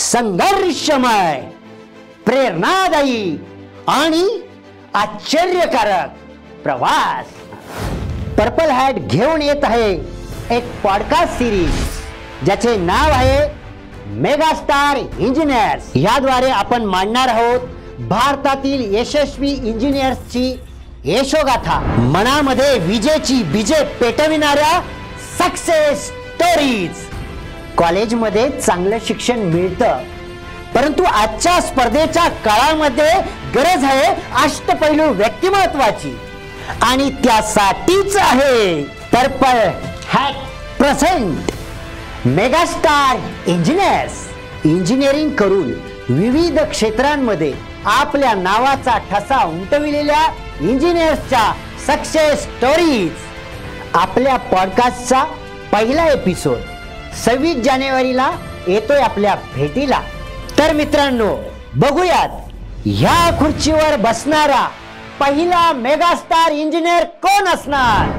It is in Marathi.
संघर्षमय, प्रेरणादायी आणि आश्चर्यकारक प्रवास पर्पल हॅट घेऊन येत आहे एक पॉडकास्ट सिरीज ज्याचे नाव आहे मेगास्टार इंजिनियर्स। याद्वारे आपण मांडणार आहोत भारतातील यशस्वी इंजिनियर्सची यशोगाथा, मनामध्ये विजेची बीजे पेटविणाऱ्या सक्सेस स्टोरीज। कॉलेजमध्ये चांगलं शिक्षण मिळतं, परंतु आजच्या स्पर्धेच्या काळामध्ये गरज आहे अष्टपैलू व्यक्तिमत्वाची, आणि त्यासाठीच आहे purple hat present megastar engineers. Engineering करून विविध क्षेत्रांमध्ये आपल्या नावाचा ठसा उमटविलेल्या इंजिनियर्सच्या सक्सेस स्टोरीज। आपल्या पॉडकास्टचा पहिला एपिसोड 26 जानेवारीला येतोय आपल्या भेटीला। तर मित्रांनो, बघूयात ह्या खुर्चीवर बसणारा पहिला मेगास्टार इंजिनियर कोण असणार।